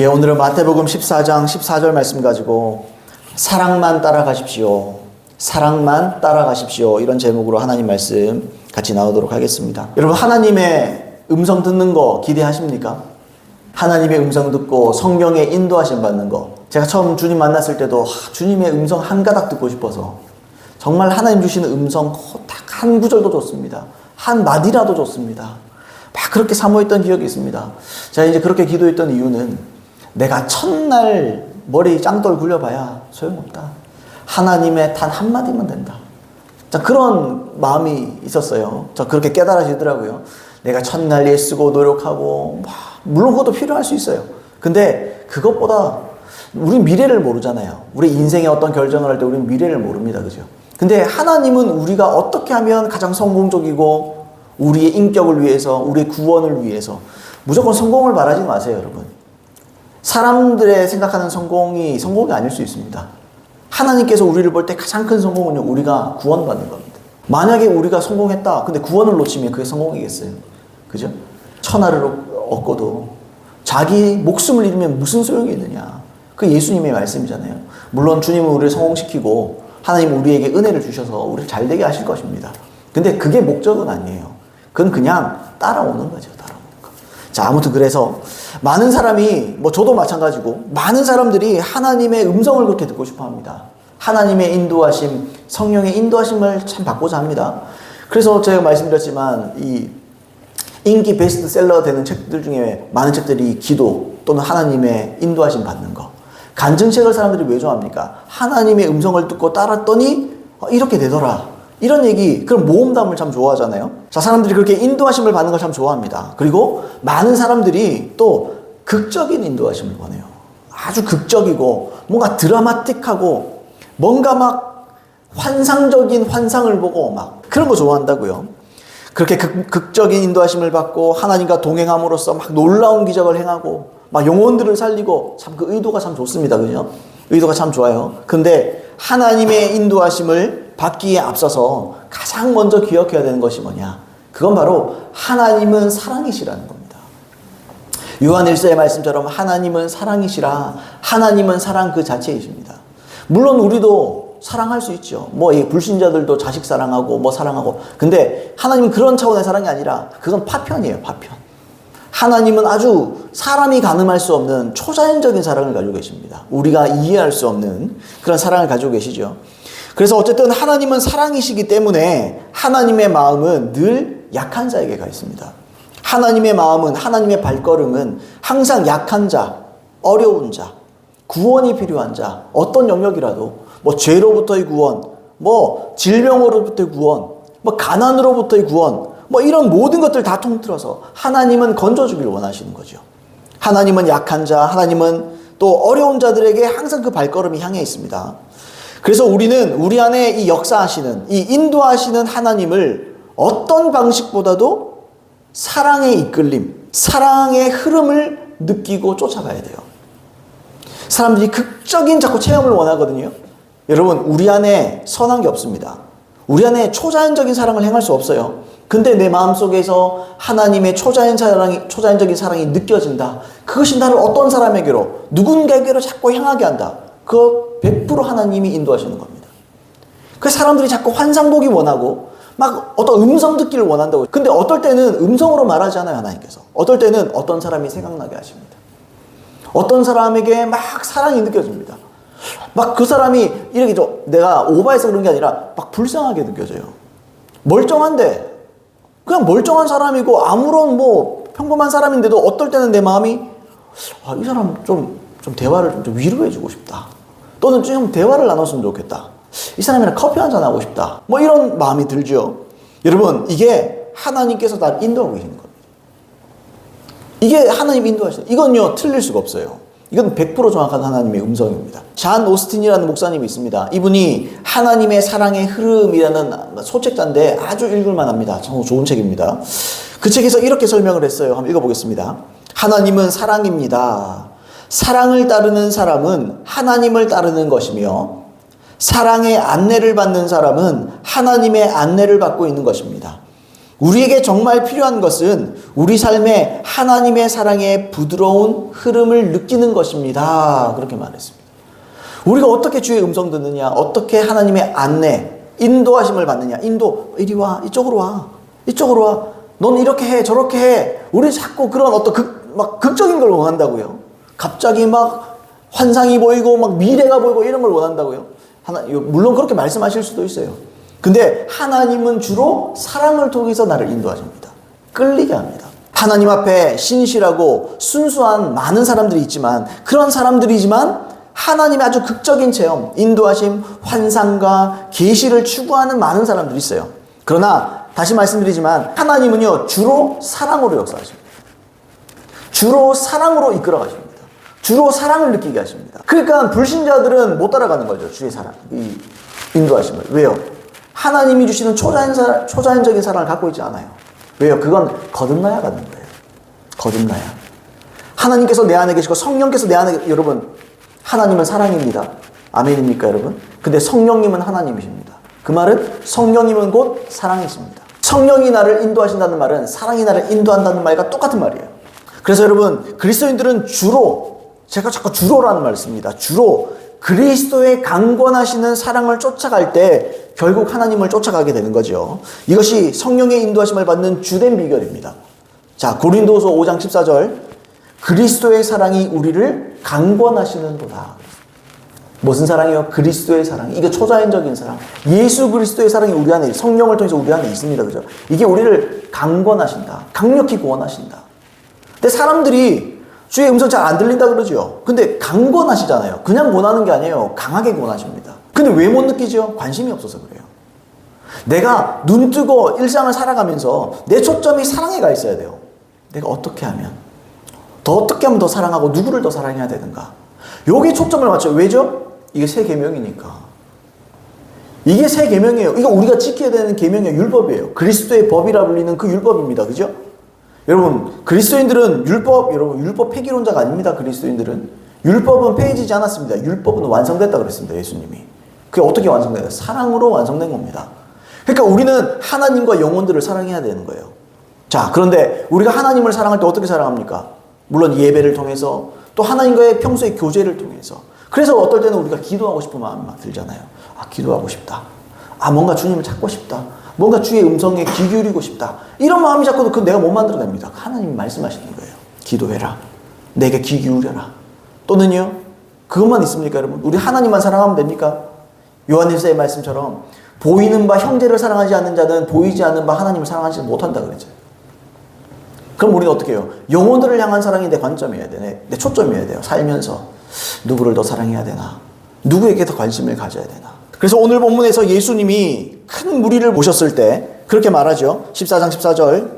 예, 오늘은 마태복음 14장 14절 말씀 가지고 사랑만 따라가십시오. 사랑만 따라가십시오. 이런 제목으로 하나님 말씀 같이 나오도록 하겠습니다. 여러분, 하나님의 음성 듣는 거 기대하십니까? 하나님의 음성 듣고 성령의 인도하심 받는 거. 제가 처음 주님 만났을 때도 주님의 음성 한 가닥 듣고 싶어서 정말 하나님 주시는 음성 딱 한 구절도 좋습니다. 한 마디라도 좋습니다. 막 그렇게 사모했던 기억이 있습니다. 제가 이제 그렇게 기도했던 이유는 내가 첫날 머리 짱돌 굴려봐야 소용없다. 하나님의 단 한마디면 된다. 자, 그런 마음이 있었어요. 저 그렇게 깨달아지더라고요. 내가 첫날 애쓰고 노력하고, 물론 그것도 필요할 수 있어요. 근데 그것보다 우리 미래를 모르잖아요. 우리 인생의 어떤 결정을 할 때 우리는 미래를 모릅니다. 그죠? 근데 하나님은 우리가 어떻게 하면 가장 성공적이고 우리의 인격을 위해서, 우리의 구원을 위해서 무조건 성공을 바라지 마세요, 여러분. 사람들의 생각하는 성공이 아닐 수 있습니다. 하나님께서 우리를 볼 때 가장 큰 성공은요, 우리가 구원받는 겁니다. 만약에 우리가 성공했다, 근데 구원을 놓치면 그게 성공이겠어요? 그죠? 천하를 얻고도 자기 목숨을 잃으면 무슨 소용이 있느냐. 그 예수님의 말씀이잖아요. 물론 주님은 우리를 성공시키고 하나님은 우리에게 은혜를 주셔서 우리를 잘되게 하실 것입니다. 근데 그게 목적은 아니에요. 그건 그냥 따라오는 거죠. 따라오는 거. 자, 아무튼 그래서 많은 사람이, 저도 마찬가지고 많은 사람들이 하나님의 음성을 그렇게 듣고 싶어 합니다. 하나님의 인도하심, 성령의 인도하심을 참 받고자 합니다. 그래서 제가 말씀드렸지만 이 인기 베스트셀러 되는 책들 중에 많은 책들이 기도 또는 하나님의 인도하심 받는 거. 간증책을 사람들이 왜 좋아합니까? 하나님의 음성을 듣고 따랐더니 이렇게 되더라. 이런 얘기, 그런 모험담을 참 좋아하잖아요. 자, 사람들이 그렇게 인도하심을 받는 걸 참 좋아합니다. 그리고 많은 사람들이 또 극적인 인도하심을 원해요. 아주 극적이고 뭔가 드라마틱하고 뭔가 막 환상적인 환상을 보고 막 그런 거 좋아한다고요. 그렇게 극적인 인도하심을 받고 하나님과 동행함으로써 막 놀라운 기적을 행하고 막 영혼들을 살리고, 참 그 의도가 참 좋습니다. 그죠? 의도가 참 좋아요. 근데 하나님의 인도하심을 받기에 앞서서 가장 먼저 기억해야 되는 것이 뭐냐? 그건 바로 하나님은 사랑이시라는 겁니다. 요한 1서의 말씀처럼 하나님은 사랑이시라. 하나님은 사랑 그 자체이십니다. 물론 우리도 사랑할 수 있죠. 이 불신자들도 자식 사랑하고 사랑하고. 근데 하나님은 그런 차원의 사랑이 아니라 그건 파편이에요. 파편. 하나님은 아주 사람이 가늠할 수 없는 초자연적인 사랑을 가지고 계십니다. 우리가 이해할 수 없는 그런 사랑을 가지고 계시죠. 그래서 어쨌든 하나님은 사랑이시기 때문에 하나님의 마음은 늘 약한 자에게 가 있습니다. 하나님의 마음은, 하나님의 발걸음은 항상 약한 자, 어려운 자, 구원이 필요한 자, 어떤 영역이라도 죄로부터의 구원, 질병으로부터의 구원, 가난으로부터의 구원, 이런 모든 것들 다 통틀어서 하나님은 건져주기를 원하시는 거죠. 하나님은 약한 자, 하나님은 또 어려운 자들에게 항상 그 발걸음이 향해 있습니다. 그래서 우리는 우리 안에 이 역사하시는, 이 인도하시는 하나님을 어떤 방식보다도 사랑의 이끌림, 사랑의 흐름을 느끼고 쫓아가야 돼요. 사람들이 극적인 자꾸 체험을 원하거든요. 여러분, 우리 안에 선한 게 없습니다. 우리 안에 초자연적인 사랑을 행할 수 없어요. 근데 내 마음속에서 하나님의 초자연적인 사랑이 느껴진다. 그것이 나를 어떤 사람에게로, 누군가에게로 자꾸 향하게 한다. 그거 100% 하나님이 인도하시는 겁니다. 그 사람들이 자꾸 환상 보기 원하고 어떤 음성 듣기를 원한다고. 근데 어떨 때는 음성으로 말하지 않아요, 하나님께서. 어떨 때는 어떤 사람이 생각나게 하십니다. 어떤 사람에게 사랑이 느껴집니다. 그 사람이 이렇게 내가 오바해서 그런 게 아니라 불쌍하게 느껴져요. 멀쩡한데 그냥 멀쩡한 사람이고 아무런 평범한 사람인데도 어떨 때는 내 마음이 이 사람 좀 대화를 좀 위로해주고 싶다. 또는 좀 대화를 나눴으면 좋겠다. 이 사람이랑 커피 한잔 하고 싶다. 이런 마음이 들죠. 여러분, 이게 하나님께서 날 인도하고 계시는 겁니다. 이게 하나님 인도하시는, 이건요 틀릴 수가 없어요. 이건 100% 정확한 하나님의 음성입니다. 잔 오스틴이라는 목사님이 있습니다. 이분이 하나님의 사랑의 흐름이라는 소책자인데 아주 읽을만 합니다. 정말 좋은 책입니다. 그 책에서 이렇게 설명을 했어요. 한번 읽어보겠습니다. 하나님은 사랑입니다. 사랑을 따르는 사람은 하나님을 따르는 것이며 사랑의 안내를 받는 사람은 하나님의 안내를 받고 있는 것입니다. 우리에게 정말 필요한 것은 우리 삶에 하나님의 사랑의 부드러운 흐름을 느끼는 것입니다. 그렇게 말했습니다. 우리가 어떻게 주의 음성 듣느냐, 어떻게 하나님의 안내, 인도하심을 받느냐. 인도, 이리 와, 이쪽으로 와, 이쪽으로 와. 넌 이렇게 해, 저렇게 해. 우리 자꾸 그런 어떤 극적인 걸 원한다고요. 갑자기 막 환상이 보이고 막 미래가 보이고 이런 걸 원한다고요. 물론 그렇게 말씀하실 수도 있어요. 근데 하나님은 주로 사랑을 통해서 나를 인도하십니다. 끌리게 합니다. 하나님 앞에 신실하고 순수한 많은 사람들이 있지만, 그런 사람들이지만 하나님의 아주 극적인 체험, 인도하심, 환상과 계시를 추구하는 많은 사람들이 있어요. 그러나 다시 말씀드리지만 하나님은요, 주로 사랑으로 역사하십니다. 주로 사랑으로 이끌어 가십니다. 주로 사랑을 느끼게 하십니다. 그러니까 불신자들은 못 따라가는 거죠. 주의 사랑, 이 인도하심을. 왜요? 하나님이 주시는 초자연적인 사랑을 갖고 있지 않아요. 왜요? 그건 거듭나야 갖는 거예요. 거듭나야. 하나님께서 내 안에 계시고 성령께서 내 안에, 여러분, 하나님은 사랑입니다. 아멘입니까, 여러분? 근데 성령님은 하나님이십니다. 그 말은 성령님은 곧 사랑이십니다. 성령이 나를 인도하신다는 말은 사랑이 나를 인도한다는 말과 똑같은 말이에요. 그래서 여러분, 그리스도인들은 주로, 제가 자꾸 주로라는 말을 씁니다. 주로 그리스도의 강권하시는 사랑을 쫓아갈 때 결국 하나님을 쫓아가게 되는 거죠. 이것이 성령의 인도하심을 받는 주된 비결입니다. 자, 고린도서 5장 14절. 그리스도의 사랑이 우리를 강권하시는도다. 무슨 사랑이요? 그리스도의 사랑. 이게 초자연적인 사랑. 예수 그리스도의 사랑이 우리 안에, 성령을 통해서 우리 안에 있습니다. 그죠? 이게 우리를 강권하신다. 강력히 구원하신다. 근데 사람들이 주의 음성 잘 안 들린다 그러죠. 근데 강권하시잖아요. 그냥 권하는 게 아니에요. 강하게 권하십니다. 근데 왜 못 느끼죠? 관심이 없어서 그래요. 내가 눈 뜨고 일상을 살아가면서 내 초점이 사랑에 가 있어야 돼요. 내가 어떻게 하면 더 사랑하고 누구를 더 사랑해야 되는가? 여기에 초점을 맞춰요. 왜죠? 이게 새 계명이니까. 이게 새 계명이에요. 이거 우리가 지켜야 되는 계명이에요. 율법이에요. 그리스도의 법이라 불리는 그 율법입니다. 그죠? 여러분, 그리스도인들은 율법 폐기론자가 아닙니다. 그리스도인들은 율법은 폐해지지 않았습니다. 율법은 완성됐다 그랬습니다. 예수님이. 그게 어떻게 완성돼요? 사랑으로 완성된 겁니다. 그러니까 우리는 하나님과 영혼들을 사랑해야 되는 거예요. 자, 그런데 우리가 하나님을 사랑할 때 어떻게 사랑합니까? 물론 예배를 통해서, 또 하나님과의 평소의 교제를 통해서. 그래서 어떨 때는 우리가 기도하고 싶은 마음이 막 들잖아요. 아, 기도하고 싶다. 아, 뭔가 주님을 찾고 싶다. 뭔가 주의 음성에 귀 기울이고 싶다. 이런 마음이 자꾸 그 내가 못 만들어냅니다. 하나님이 말씀하시는 거예요. 기도해라. 내게 귀 기울여라. 또는요, 그것만 있습니까, 여러분? 우리 하나님만 사랑하면 됩니까? 요한일서의 말씀처럼 보이는 바 형제를 사랑하지 않는 자는 보이지 않는 바 하나님을 사랑하지 못한다 그러죠. 그럼 우리는 어떻게 해요? 영혼들을 향한 사랑이 내 관점이어야 돼. 내 초점이어야 돼요. 살면서 누구를 더 사랑해야 되나? 누구에게 더 관심을 가져야 되나? 그래서 오늘 본문에서 예수님이 큰 무리를 모셨을 때 그렇게 말하죠. 14장 14절.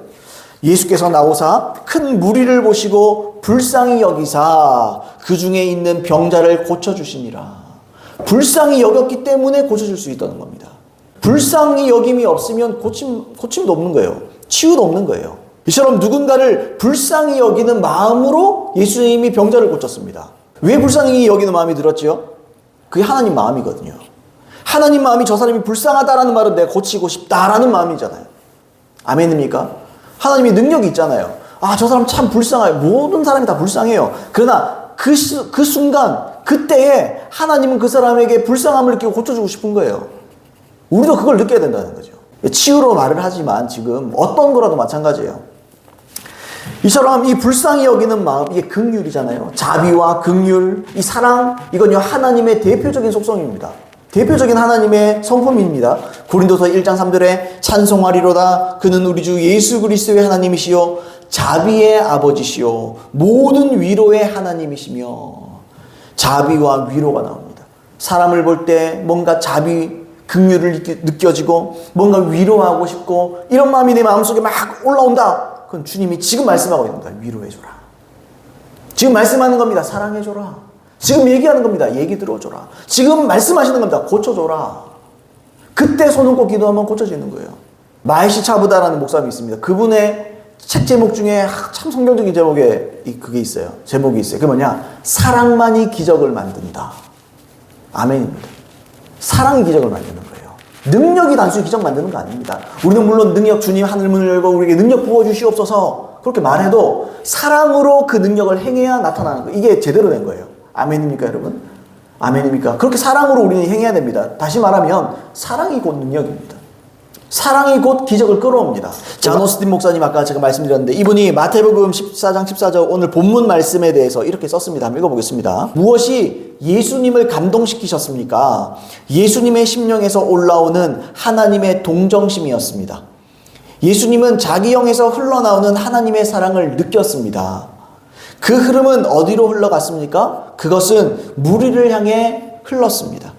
예수께서 나오사 큰 무리를 보시고 불쌍히 여기사 그 중에 있는 병자를 고쳐주시니라. 불쌍히 여겼기 때문에 고쳐줄 수 있다는 겁니다. 불쌍히 여김이 없으면 고침도 없는 거예요. 치유도 없는 거예요. 이처럼 누군가를 불쌍히 여기는 마음으로 예수님이 병자를 고쳤습니다. 왜 불쌍히 여기는 마음이 들었죠? 그게 하나님 마음이거든요. 하나님 마음이 저 사람이 불쌍하다라는 말은 내가 고치고 싶다라는 마음이잖아요. 아멘입니까? 하나님이 능력이 있잖아요. 아, 저 사람 참 불쌍해요. 모든 사람이 다 불쌍해요. 그러나 그 순간, 그때에 하나님은 그 사람에게 불쌍함을 느끼고 고쳐주고 싶은 거예요. 우리도 그걸 느껴야 된다는 거죠. 치유로 말을 하지만 지금 어떤 거라도 마찬가지예요. 이처럼 이 불쌍히 여기는 마음, 이게 긍휼이잖아요. 자비와 긍휼, 이 사랑, 이건요 하나님의 대표적인 속성입니다. 대표적인 하나님의 성품입니다. 고린도서 1장 3절에 찬송하리로다 그는 우리 주 예수 그리스도의 하나님이시요 자비의 아버지시요 모든 위로의 하나님이시며. 자비와 위로가 나옵니다. 사람을 볼 때 뭔가 자비, 긍휼을 느껴지고 뭔가 위로하고 싶고 이런 마음이 내 마음속에 막 올라온다. 그건 주님이 지금 말씀하고 있는 거예요. 위로해줘라. 지금 말씀하는 겁니다. 사랑해줘라. 지금 얘기하는 겁니다. 얘기 들어줘라. 지금 말씀하시는 겁니다. 고쳐줘라. 그때 손 얹고 기도하면 고쳐지는 거예요. 마이시 차부다라는 목사님이 있습니다. 그분의 책 제목 중에 참 성경적인 제목에 그게 있어요. 제목이 있어요. 그게 뭐냐? 사랑만이 기적을 만든다. 아멘입니다. 사랑이 기적을 만드는 거예요. 능력이 단순히 기적 만드는 거 아닙니다. 우리는 물론 능력, 주님 하늘 문을 열고 우리에게 능력 부어주시옵소서 그렇게 말해도 사랑으로 그 능력을 행해야 나타나는 거예요. 이게 제대로 된 거예요. 아멘입니까 여러분? 아멘입니까? 그렇게 사랑으로 우리는 행해야 됩니다. 다시 말하면 사랑이 곧 능력입니다. 사랑이 곧 기적을 끌어옵니다. 잔 오스틴 목사님 아까 제가 말씀드렸는데 이분이 마태복음 14장 14절 오늘 본문 말씀에 대해서 이렇게 썼습니다. 한번 읽어보겠습니다. 무엇이 예수님을 감동시키셨습니까? 예수님의 심령에서 올라오는 하나님의 동정심이었습니다. 예수님은 자기 영에서 흘러나오는 하나님의 사랑을 느꼈습니다. 그 흐름은 어디로 흘러갔습니까? 그것은 무리를 향해 흘렀습니다.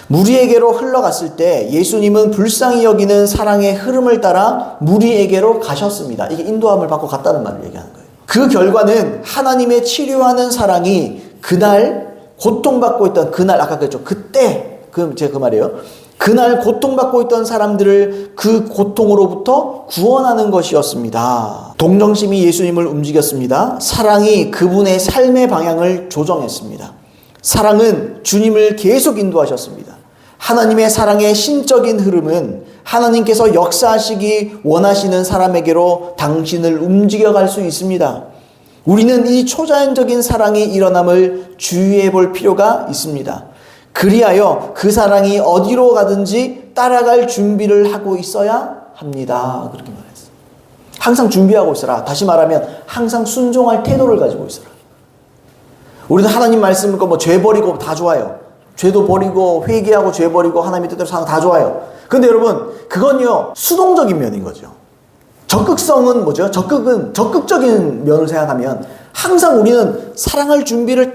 무리에게로 흘러갔을 때 예수님은 불쌍히 여기는 사랑의 흐름을 따라 무리에게로 가셨습니다. 이게 인도함을 받고 갔다는 말을 얘기하는 거예요. 그 결과는 하나님의 치료하는 사랑이 그날 고통받고 있던 그날 아까 그랬죠. 그때 제가 그 말이에요. 그날 고통받고 있던 사람들을 그 고통으로부터 구원하는 것이었습니다. 동정심이 예수님을 움직였습니다. 사랑이 그분의 삶의 방향을 조정했습니다. 사랑은 주님을 계속 인도하셨습니다. 하나님의 사랑의 신적인 흐름은 하나님께서 역사하시기 원하시는 사람에게로 당신을 움직여갈 수 있습니다. 우리는 이 초자연적인 사랑이 일어남을 주의해 볼 필요가 있습니다. 그리하여 그 사랑이 어디로 가든지 따라갈 준비를 하고 있어야 합니다. 그렇게 말했어요. 항상 준비하고 있어라. 다시 말하면 항상 순종할 태도를 가지고 있어라. 우리는 하나님 말씀을 죄 버리고 다 좋아요. 죄도 버리고 회개하고 죄 버리고 하나님의 뜻대로 사는 다 좋아요. 근데 여러분 그건요 수동적인 면인 거죠. 적극성은 뭐죠? 적극적인 면을 생각하면 항상 우리는 사랑할 준비를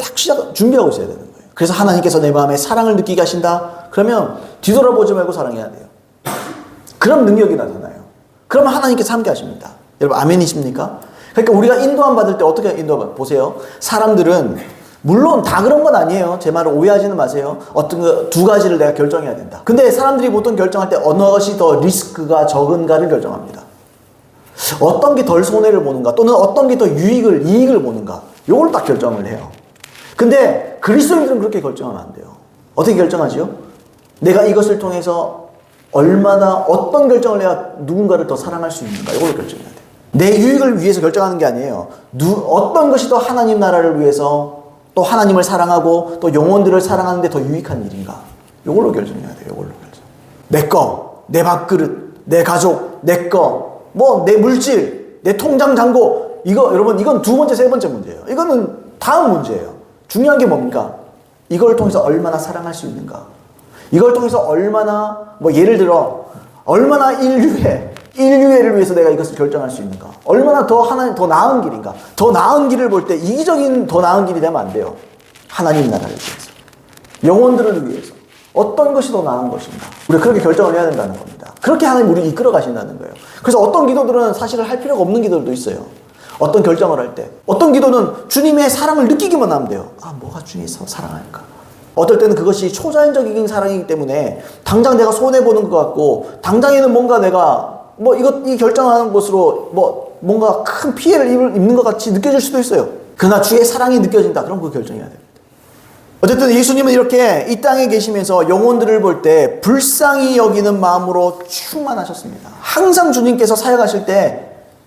준비하고 있어야 되는 거예요. 그래서 하나님께서 내 마음에 사랑을 느끼게 하신다? 그러면 뒤돌아보지 말고 사랑해야 돼요. 그럼 능력이 나타나요. 그러면 하나님께서 함께 하십니다. 여러분 아멘이십니까? 그러니까 우리가 인도함 받을 때 어떻게 인도함 보세요. 사람들은 물론 다 그런 건 아니에요. 제 말을 오해하지는 마세요. 어떤 두 가지를 내가 결정해야 된다. 근데 사람들이 보통 결정할 때 어느 것이 더 리스크가 적은가를 결정합니다. 어떤 게 덜 손해를 보는가 또는 어떤 게 더 이익을 보는가 요걸 딱 결정을 해요. 근데 그리스도인들은 그렇게 결정하면 안 돼요. 어떻게 결정하지요? 내가 이것을 통해서 얼마나 어떤 결정을 해야 누군가를 더 사랑할 수 있는가 이걸 결정해야 돼요. 내 유익을 위해서 결정하는 게 아니에요. 어떤 것이 더 하나님 나라를 위해서 또 하나님을 사랑하고 또 영혼들을 사랑하는데 더 유익한 일인가 이걸로 결정해야 돼요. 이걸로 결정. 내 거, 내 밥그릇, 내 가족, 내 거, 내 물질, 내 통장 잔고 여러분 이건 두 번째 세 번째 문제예요. 이거는 다음 문제예요. 중요한 게 뭡니까? 이걸 통해서 얼마나 사랑할 수 있는가? 이걸 통해서 얼마나 예를 들어 얼마나 인류애를 위해서 내가 이것을 결정할 수 있는가? 얼마나 더 나은 길인가? 더 나은 길을 볼 때 이기적인 더 나은 길이 되면 안 돼요. 하나님 나라를 위해서. 영혼들을 위해서. 어떤 것이 더 나은 것인가? 우리가 그렇게 결정을 해야 된다는 겁니다. 그렇게 하나님 우리를 이끌어 가신다는 거예요. 그래서 어떤 기도들은 사실을 할 필요가 없는 기도들도 있어요. 어떤 결정을 할 때. 어떤 기도는 주님의 사랑을 느끼기만 하면 돼요. 뭐가 주님의 사랑할까? 어떨 때는 그것이 초자연적인 사랑이기 때문에 당장 내가 손해보는 것 같고 당장에는 뭔가 내가 이 결정하는 것으로 뭔가 큰 피해를 입는 것 같이 느껴질 수도 있어요. 그러나 주의 사랑이 느껴진다. 그럼 그 결정해야 됩니다. 어쨌든 예수님은 이렇게 이 땅에 계시면서 영혼들을 볼 때 불쌍히 여기는 마음으로 충만하셨습니다. 항상 주님께서 사역하실 때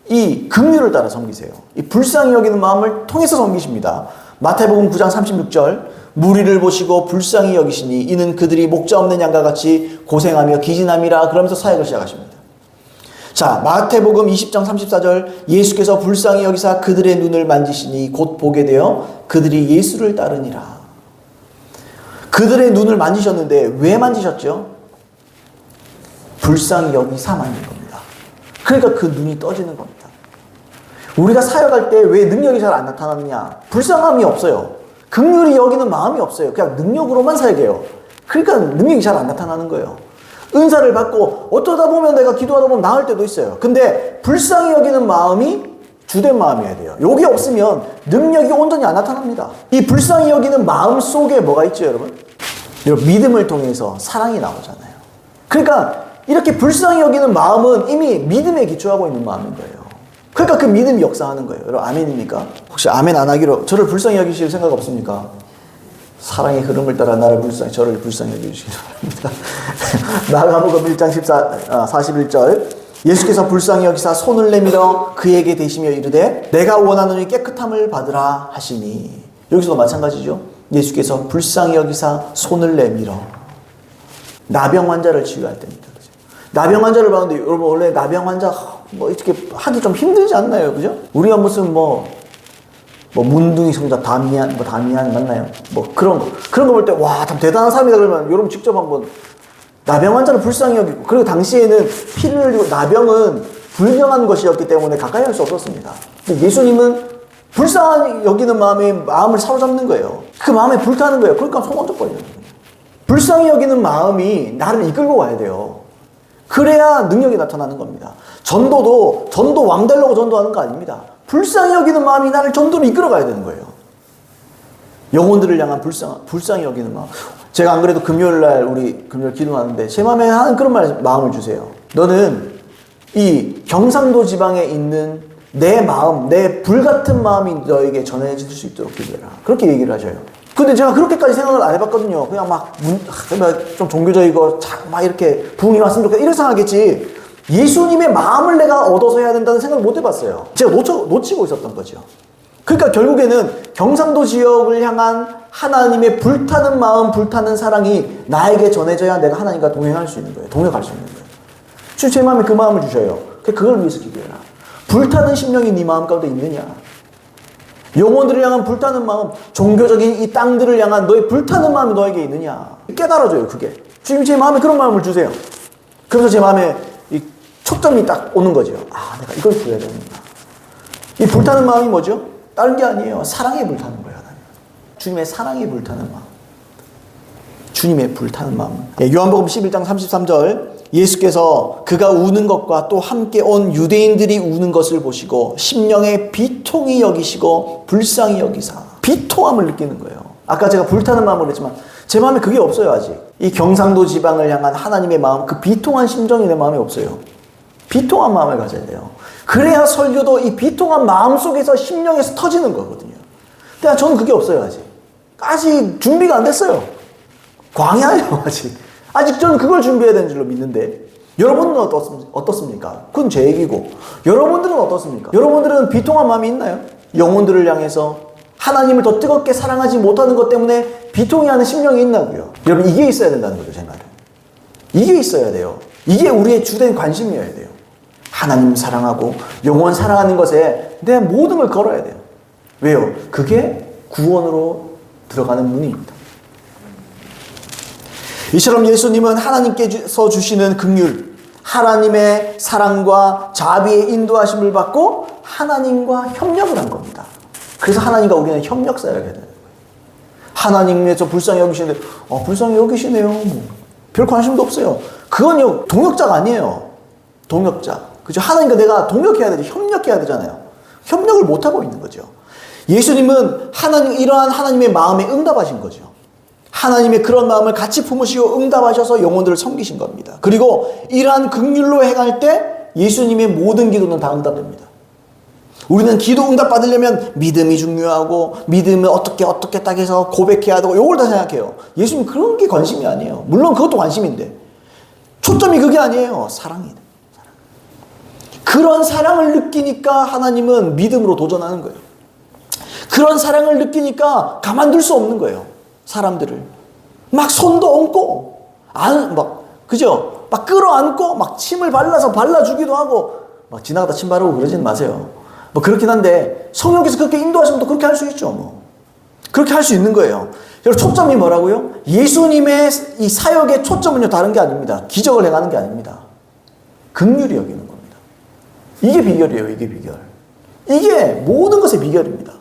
이 긍휼을 따라 섬기세요. 이 불쌍히 여기는 마음을 통해서 섬기십니다. 마태복음 9장 36절 무리를 보시고 불쌍히 여기시니 이는 그들이 목자 없는 양과 같이 고생하며 기진함이라 그러면서 사역을 시작하십니다. 자, 마태복음 20장 34절 예수께서 불쌍히 여기사 그들의 눈을 만지시니 곧 보게 되어 그들이 예수를 따르니라. 그들의 눈을 만지셨는데 왜 만지셨죠? 불쌍히 여기사 만진 겁니다. 그러니까 그 눈이 떠지는 겁니다. 우리가 사역할 때 왜 능력이 잘 안 나타나느냐? 불쌍함이 없어요. 긍휼히 여기는 마음이 없어요. 그냥 능력으로만 사역해요. 그러니까 능력이 잘 안 나타나는 거예요. 은사를 받고 어쩌다 보면 내가 기도하다 보면 나을 때도 있어요. 근데 불쌍히 여기는 마음이 주된 마음이어야 돼요. 여기 없으면 능력이 온전히 안 나타납니다. 이 불쌍히 여기는 마음 속에 뭐가 있죠, 여러분? 믿음을 통해서 사랑이 나오잖아요. 그러니까 이렇게 불쌍히 여기는 마음은 이미 믿음에 기초하고 있는 마음인 거예요. 그러니까 그 믿음이 역사하는 거예요. 여러분 아멘입니까? 혹시 아멘 안 하기로 저를 불쌍히 여기실 생각 없습니까? 사랑의 흐름을 따라 저를 불쌍히 여겨주시기 바랍니다. 마가복음 1장 41절 예수께서 불쌍히 여기사 손을 내밀어 그에게 대시며 이르되 내가 원하노니 깨끗함을 받으라 하시니. 여기서도 마찬가지죠. 예수께서 불쌍히 여기사 손을 내밀어 나병 환자를 치유할 때입니다. 그죠? 나병 환자를 봤는데 여러분 원래 나병 환자 뭐 이렇게 하기 좀 힘들지 않나요? 그죠? 우리가 무슨 뭐 문둥이 성자 다미안 맞나요? 뭐 그런 거 볼 때 와 참 대단한 사람이다 그러면 여러분 직접 한번 나병 환자를 불쌍히 여기고, 그리고 당시에는 피를 흘리고 나병은 불경한 것이었기 때문에 가까이 할 수 없었습니다. 근데 예수님은 불쌍히 여기는 마음을 사로잡는 거예요. 그 마음에 불타는 거예요. 그러니까 소원적거리는 거예요. 불쌍히 여기는 마음이 나를 이끌고 가야 돼요. 그래야 능력이 나타나는 겁니다. 전도 왕 되려고 전도하는 거 아닙니다. 불쌍히 여기는 마음이 나를 전도로 이끌어 가야 되는 거예요. 영혼들을 향한 불쌍히 여기는 마음. 제가 안 그래도 금요일날 우리 금요일 기도하는데 제 마음에 하는 그런 마음을 주세요. 너는 이 경상도 지방에 있는 내 마음, 내 불같은 마음이 너에게 전해질 수 있도록 기도해라. 그렇게 얘기를 하셔요. 근데 제가 그렇게까지 생각을 안 해봤거든요. 그냥 좀 종교적이고 막 이렇게 부흥이 왔으면 좋겠다 이런 생각하겠지. 예수님의 마음을 내가 얻어서 해야 된다는 생각을 못 해봤어요. 제가 놓치고 있었던 거죠. 그러니까 결국에는 경상도 지역을 향한 하나님의 불타는 마음, 불타는 사랑이 나에게 전해져야 내가 하나님과 동행할 수 있는 거예요. 동역할 수 있는 거예요. 주님 제 마음에 그 마음을 주셔요. 그걸 위해서 기도해라. 불타는 심령이 네 마음 가운데 있느냐? 영혼들을 향한 불타는 마음, 종교적인 이 땅들을 향한 너의 불타는 마음이 너에게 있느냐? 깨달아줘요, 그게. 주님 제 마음에 그런 마음을 주세요. 그래서 제 마음에 이 초점이 딱 오는 거죠. 아, 내가 이걸 구해야 되는구나. 이 불타는 마음이 뭐죠? 다른 게 아니에요. 사랑에 불타는 거예요. 주님의 사랑에 불타는 마음. 주님의 불타는 마음. 요한복음 11장 33절 예수께서 그가 우는 것과 또 함께 온 유대인들이 우는 것을 보시고 심령에 비통히 여기시고 불쌍히 여기사 비통함을 느끼는 거예요. 아까 제가 불타는 마음을 했지만 제 마음에 그게 없어요. 아직 이 경상도 지방을 향한 하나님의 마음, 그 비통한 심정이 내 마음에 없어요. 비통한 마음을 가져야 돼요. 그래야 설교도 이 비통한 마음 속에서 심령에서 터지는 거거든요. 근데 저는 그게 없어요. 아직 준비가 안 됐어요. 광야예요. 아직 저는 그걸 준비해야 되는 줄로 믿는데 여러분은 어떻습니까? 그건 제 얘기고 여러분들은 어떻습니까? 여러분들은 비통한 마음이 있나요? 영혼들을 향해서 하나님을 더 뜨겁게 사랑하지 못하는 것 때문에 비통해하는 심령이 있나고요? 여러분 이게 있어야 된다는 거죠. 제 말은. 이게 있어야 돼요. 이게 우리의 주된 관심이어야 돼요. 하나님 사랑하고 영혼 사랑하는 것에 내 모든 걸 걸어야 돼요. 왜요? 그게 구원으로 들어가는 문입니다. 이처럼 예수님은 하나님께서 주시는 긍휼, 하나님의 사랑과 자비의 인도하심을 받고 하나님과 협력을 한 겁니다. 그래서 하나님과 우리는 협력사를 해야 되는 거예요. 하나님께서 불쌍히 여기시는데 불쌍히 여기시네요. 별 관심도 없어요. 그건요 동역자가 아니에요. 동역자. 그죠? 하나님과 내가 동역해야 되죠. 협력해야 되잖아요. 협력을 못하고 있는 거죠. 예수님은 이러한 하나님의 마음에 응답하신 거죠. 하나님의 그런 마음을 같이 품으시고 응답하셔서 영혼들을 섬기신 겁니다. 그리고 이러한 긍휼로 행할 때 예수님의 모든 기도는 다 응답됩니다. 우리는 기도 응답 받으려면 믿음이 중요하고 믿음을 어떻게 딱 해서 고백해야 되고 이걸 다 생각해요. 예수님 그런 게 관심이 아니에요. 물론 그것도 관심인데 초점이 그게 아니에요. 사랑이에요. 그런 사랑을 느끼니까 하나님은 믿음으로 도전하는 거예요. 그런 사랑을 느끼니까 가만둘 수 없는 거예요. 사람들을 막 손도 얹고 그죠? 막 끌어안고 막 침을 발라주기도 하고 막 지나가다 침 바르고 그러지는 마세요. 뭐 그렇긴 한데 성령께서 그렇게 인도하시면 또 그렇게 할 수 있죠. 뭐 그렇게 할 수 있는 거예요. 여러분 초점이 뭐라고요? 예수님의 이 사역의 초점은요 다른 게 아닙니다. 기적을 행하는 게 아닙니다. 긍휼히 여기는 겁니다. 이게 비결이에요. 이게 비결. 이게 모든 것의 비결입니다.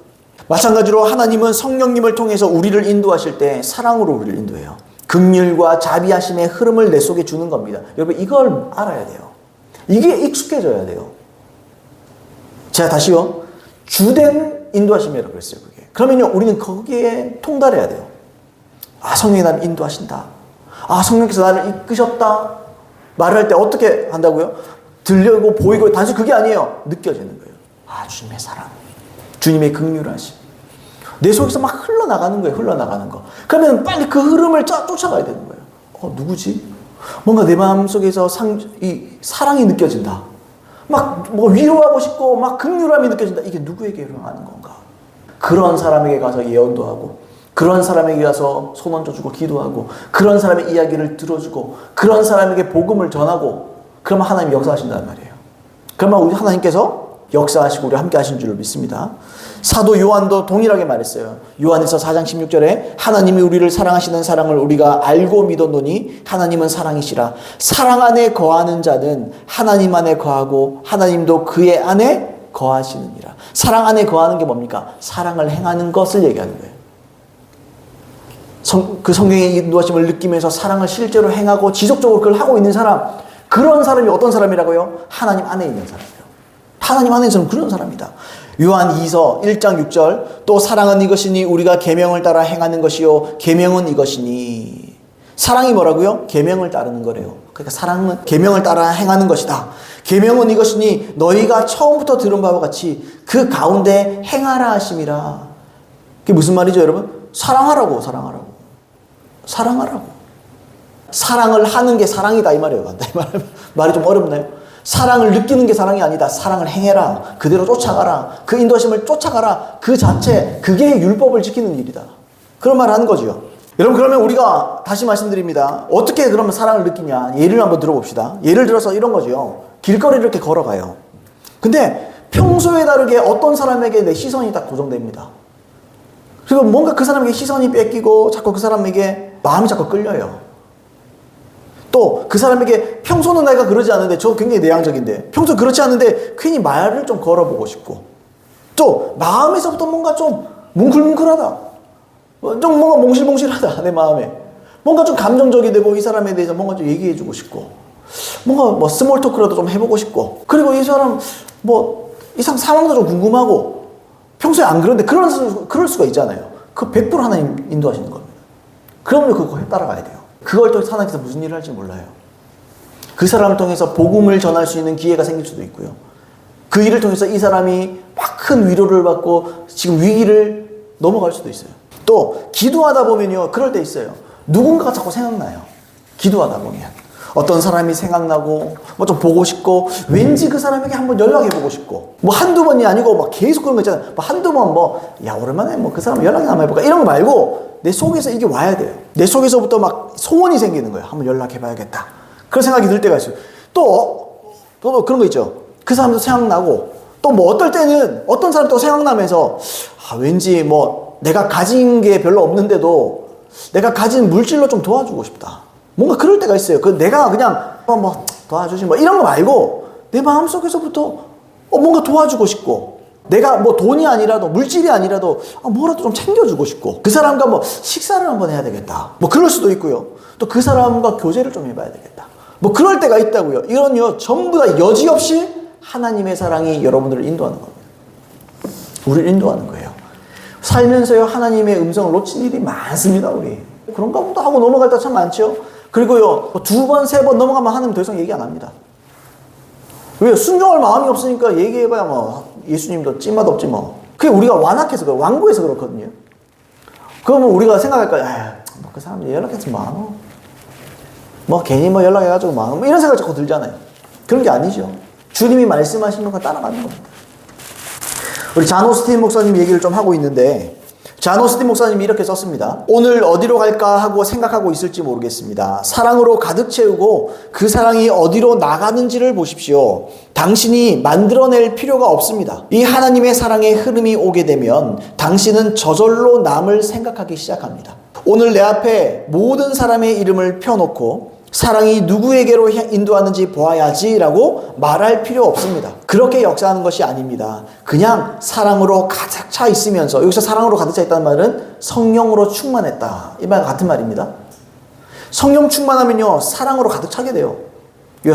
마찬가지로 하나님은 성령님을 통해서 우리를 인도하실 때 사랑으로 우리를 인도해요. 긍휼과 자비하심의 흐름을 내 속에 주는 겁니다. 여러분 이걸 알아야 돼요. 이게 익숙해져야 돼요. 제가 다시요. 주된 인도하심이라고 했어요. 그게. 그러면요 우리는 거기에 통달해야 돼요. 성령이 나를 인도하신다. 성령께서 나를 이끄셨다. 말을 할 때 어떻게 한다고요? 들려고 보이고 단순히 그게 아니에요. 느껴지는 거예요. 주님의 사랑, 주님의 긍휼하심. 내 속에서 막 흘러나가는 거예요. 흘러나가는 거. 그러면 빨리 그 흐름을 쫓아가야 되는 거예요. 누구지? 뭔가 내 마음속에서 사랑이 느껴진다. 막 뭐 위로하고 싶고 막 긍휼함이 느껴진다. 이게 누구에게 향하는 건가? 그런 사람에게 가서 예언도 하고, 그런 사람에게 가서 손 얹어주고 기도하고, 그런 사람의 이야기를 들어주고, 그런 사람에게 복음을 전하고, 그러면 하나님이 역사하신단 말이에요. 그러면 우리 하나님께서 역사하시고 우리 함께 하신 줄을 믿습니다. 사도 요한도 동일하게 말했어요. 요한일서 4장 16절에 하나님이 우리를 사랑하시는 사랑을 우리가 알고 믿었노니 하나님은 사랑이시라. 사랑 안에 거하는 자는 하나님 안에 거하고 하나님도 그의 안에 거하시느니라. 사랑 안에 거하는 게 뭡니까? 사랑을 행하는 것을 얘기하는 거예요. 그 성경의 인도하심을 느끼면서 사랑을 실제로 행하고 지속적으로 그걸 하고 있는 사람, 그런 사람이 어떤 사람이라고요? 하나님 안에 있는 사람이에요. 하나님 안에 있는 그런 사람이다. 요한 2서 1장 6절 또 사랑은 이것이니 우리가 계명을 따라 행하는 것이요 계명은 이것이니. 사랑이 뭐라고요? 계명을 따르는 거래요. 그러니까 사랑은 계명을 따라 행하는 것이다. 계명은 이것이니 너희가 처음부터 들은 바와 같이 그 가운데 행하라 하심이라. 그게 무슨 말이죠, 여러분? 사랑하라고. 사랑을 하는 게 사랑이다 이 말이에요. 말이 좀 어렵나요? 사랑을 느끼는 게 사랑이 아니다. 사랑을 행해라. 그대로 쫓아가라. 그 인도하심을 쫓아가라. 그 자체, 그게 율법을 지키는 일이다. 그런 말을 하는 거죠. 여러분, 그러면 우리가 다시 말씀드립니다. 어떻게 그러면 사랑을 느끼냐? 예를 한번 들어봅시다. 예를 들어서 이런 거죠. 길거리를 이렇게 걸어가요. 근데 평소에 다르게 어떤 사람에게 내 시선이 딱 고정됩니다. 그리고 뭔가 그 사람에게 시선이 뺏기고 자꾸 그 사람에게 마음이 자꾸 끌려요. 또 그 사람에게 평소는 내가 그러지 않은데, 저 굉장히 내향적인데 평소 그렇지 않은데 괜히 말을 좀 걸어보고 싶고, 또 마음에서부터 뭔가 좀 뭉클뭉클하다, 좀 뭔가 몽실몽실하다. 내 마음에 뭔가 좀 감정적이 되고 이 사람에 대해서 뭔가 좀 얘기해주고 싶고, 뭔가 뭐 스몰 토크라도 좀 해보고 싶고, 그리고 이 사람 뭐 이상 상황도 좀 궁금하고, 평소에 안 그런데 그럴 수가 있잖아요. 그 100% 하나님 인도하시는 겁니다. 그러면 그거 따라가야 돼요. 그걸 또 하나님께서 무슨 일을 할지 몰라요. 그 사람을 통해서 복음을 전할 수 있는 기회가 생길 수도 있고요. 그 일을 통해서 이 사람이 막 큰 위로를 받고 지금 위기를 넘어갈 수도 있어요. 또 기도하다 보면요, 그럴 때 있어요. 누군가가 자꾸 생각나요. 기도하다 보면 어떤 사람이 생각나고 뭐 좀 보고 싶고, 왠지 그 사람에게 한번 연락해보고 싶고, 뭐 한두 번이 아니고 막 계속 그런 거 있잖아요. 뭐 한두 번 오랜만에 그 사람 연락이 한번 해볼까, 이런 거 말고 내 속에서 이게 와야 돼요. 내 속에서부터 막 소원이 생기는 거예요. 한번 연락해봐야겠다. 그런 생각이 들 때가 있어요. 또 그런 거 있죠. 그 사람도 생각나고, 또 뭐 어떨 때는 어떤 사람 또 생각나면서 왠지 뭐 내가 가진 게 별로 없는데도 내가 가진 물질로 좀 도와주고 싶다. 뭔가 그럴 때가 있어요. 내가 그냥 뭐 도와주지 뭐 이런 거 말고 내 마음속에서부터 뭔가 도와주고 싶고, 내가 뭐 돈이 아니라도 물질이 아니라도 뭐라도 좀 챙겨주고 싶고, 그 사람과 뭐 식사를 한번 해야 되겠다. 뭐 그럴 수도 있고요. 또 그 사람과 교제를 좀 해봐야 되겠다. 뭐 그럴 때가 있다고요. 이런요, 전부 다 여지없이 하나님의 사랑이 여러분들을 인도하는 겁니다. 우리를 인도하는 거예요. 살면서요, 하나님의 음성을 놓친 일이 많습니다. 우리 그런가 보다 하고 넘어갈 때 참 많죠. 그리고요, 두 번, 세 번 넘어가면 하나님 더 이상 얘기 안 합니다. 왜요? 순종할 마음이 없으니까 얘기해봐야 뭐 예수님도 찐맛 없지 뭐. 그게 우리가 완악해서 그래요. 완고해서 그렇거든요. 그러면 우리가 생각할 거야. 그 사람 연락해서 뭐하노? 뭐 괜히 뭐 연락해가지고 뭐하노? 뭐 이런 생각 자꾸 들잖아요. 그런 게 아니죠. 주님이 말씀하시는 거 따라가는 겁니다. 우리 잔 오스틴 목사님 얘기를 좀 하고 있는데, 잔 오스틴 목사님이 이렇게 썼습니다. 오늘 어디로 갈까 하고 생각하고 있을지 모르겠습니다. 사랑으로 가득 채우고 그 사랑이 어디로 나가는지를 보십시오. 당신이 만들어낼 필요가 없습니다. 이 하나님의 사랑의 흐름이 오게 되면 당신은 저절로 남을 생각하기 시작합니다. 오늘 내 앞에 모든 사람의 이름을 펴놓고 사랑이 누구에게로 인도하는지 보아야지라고 말할 필요 없습니다. 그렇게 역사하는 것이 아닙니다. 그냥 사랑으로 가득 차 있으면서, 여기서 사랑으로 가득 차 있다는 말은 성령으로 충만했다, 이 말 같은 말입니다. 성령 충만하면요, 사랑으로 가득 차게 돼요.